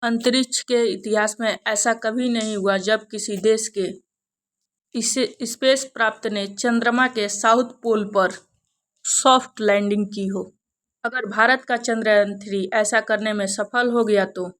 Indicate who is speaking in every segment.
Speaker 1: अंतरिक्ष के इतिहास में ऐसा कभी नहीं हुआ जब किसी देश के इसे स्पेस प्राप्त ने चंद्रमा के साउथ पोल पर सॉफ्ट लैंडिंग की हो। अगर भारत का चंद्रयान 3 ऐसा करने में सफल हो गया तो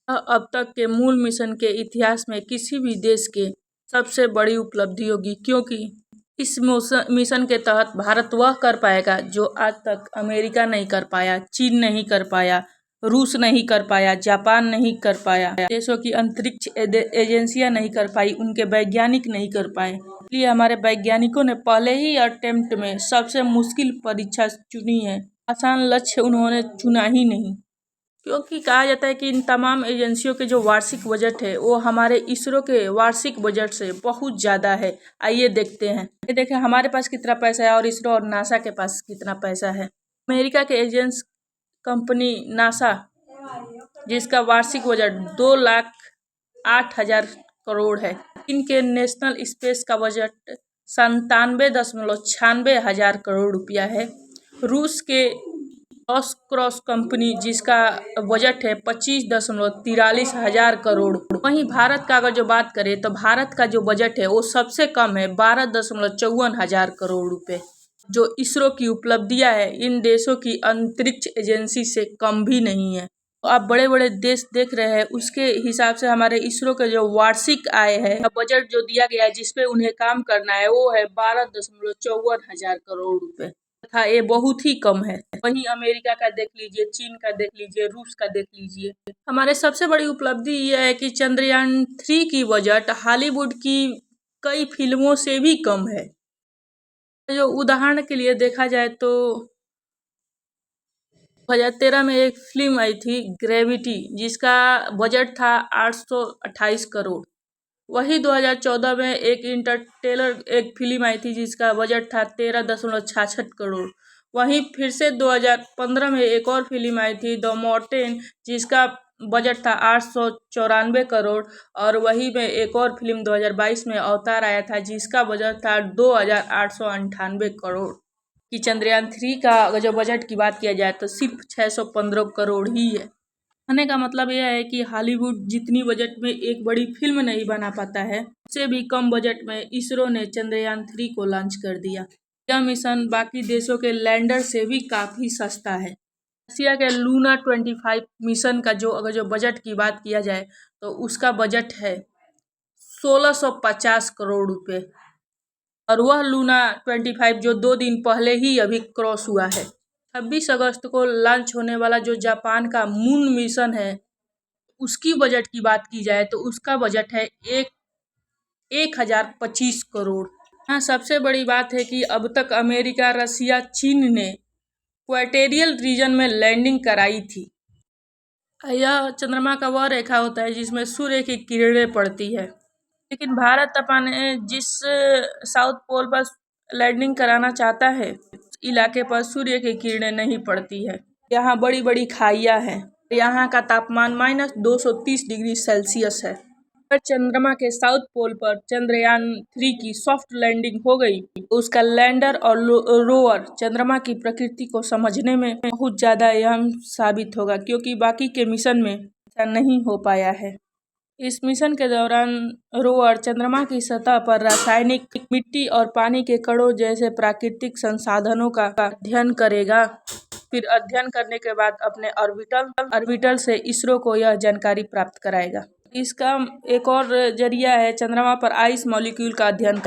Speaker 1: यह अब तक के मूल मिशन के इतिहास में किसी भी देश के सबसे बड़ी उपलब्धि होगी, क्योंकि इस मिशन के तहत भारत वह कर पाएगा जो आज तक अमेरिका नहीं कर पाया, चीन नहीं कर पाया, रूस नहीं कर पाया, जापान नहीं कर पाया, देशों की अंतरिक्ष एजेंसियां नहीं कर पाई, उनके वैज्ञानिक नहीं कर पाए। इसलिए हमारे वैज्ञानिकों ने पहले ही अटेम्प्ट में सबसे मुश्किल परीक्षा चुनी है। आसान लक्ष्य उन्होंने चुना ही नहीं, क्योंकि कहा जाता है कि इन तमाम एजेंसियों के जो वार्षिक बजट है वो हमारे इसरो के वार्षिक बजट से बहुत ज़्यादा है। आइए देखते हैं, ये देखें हमारे पास कितना पैसा है और इसरो और नासा के पास कितना पैसा है। अमेरिका के एजेंस कंपनी नासा, जिसका वार्षिक बजट 2,08,000 करोड़ है। इनके नेशनल स्पेस का बजट 97,96 करोड़ रुपया है। रूस के क्रॉस कंपनी, जिसका बजट है 25,43 करोड़। वहीं भारत का अगर जो बात करें तो भारत का जो बजट है वो सबसे कम है, 12,54 करोड़ रुपए। जो इसरो की उपलब्धियां है इन देशों की अंतरिक्ष एजेंसी से कम भी नहीं है। तो आप बड़े बड़े देश देख रहे हैं, उसके हिसाब से हमारे इसरो का जो वार्षिक आय है, बजट जो दिया गया है जिसपे उन्हें काम करना है, वो है 12,54 करोड़ रुपए तथा ये बहुत ही कम है। वहीं अमेरिका का देख लीजिए, चीन का देख लीजिए, रूस का देख लीजिए। हमारे सबसे बड़ी उपलब्धि यह है कि चंद्रयान 3 की बजट हॉलीवुड की कई फिल्मों से भी कम है। जो उदाहरण के लिए देखा जाए तो 2013 में एक फिल्म आई थी ग्रेविटी, जिसका बजट था 828 करोड़। वही 2014 में एक इंटरस्टेलर एक फिल्म आई थी जिसका बजट था 13,66 करोड़। वहीं फिर से 2015 में एक और फिल्म आई थी द मार्टिन, जिसका बजट था 894 करोड़। और वही में एक और फिल्म 2022 में अवतार आया था जिसका बजट था 2,898 करोड़। कि चंद्रयान 3 का अगर जो बजट की बात किया जाए तो सिर्फ 615 करोड़ ही है। कहने का मतलब यह है कि हॉलीवुड जितनी बजट में एक बड़ी फिल्म नहीं बना पाता है, उससे भी कम बजट में इसरो ने चंद्रयान 3 को लॉन्च कर दिया। यह मिशन बाकी देशों के लैंडर से भी काफ़ी सस्ता है। रसिया के लूना 25 मिशन का अगर जो बजट की बात किया जाए तो उसका बजट है 1650 करोड़ रुपए, और वह लूना 25 जो 2 दिन पहले ही अभी क्रॉस हुआ है। 26 अगस्त को लॉन्च होने वाला जो जापान का मून मिशन है, उसकी बजट की बात की जाए तो उसका बजट है 1,025 करोड़। हाँ, सबसे बड़ी बात है कि अब तक अमेरिका, रसिया, चीन ने इक्वेटोरियल रीजन में लैंडिंग कराई थी। यह चंद्रमा का वह रेखा होता है जिसमें सूर्य की किरणें पड़ती है, लेकिन भारत अपने जिस साउथ पोल पर लैंडिंग कराना चाहता है, उस इलाके पर सूर्य की किरणें नहीं पड़ती है। यहाँ बड़ी बड़ी खाइयाँ हैं। यहाँ का तापमान -230 डिग्री सेल्सियस है। अगर चंद्रमा के साउथ पोल पर चंद्रयान 3 की सॉफ्ट लैंडिंग हो गई तो उसका लैंडर और रोवर चंद्रमा की प्रकृति को समझने में बहुत ज़्यादा अहम साबित होगा, क्योंकि बाकी के मिशन में ऐसा नहीं हो पाया है। इस मिशन के दौरान रोवर चंद्रमा की सतह पर रासायनिक, मिट्टी और पानी के कणों जैसे प्राकृतिक संसाधनों का अध्ययन करेगा। फिर अध्ययन करने के बाद अपने ऑर्बिटल से इसरो को यह जानकारी प्राप्त कराएगा। इसका एक और जरिया है चंद्रमा पर आइस मॉलिक्यूल का अध्ययन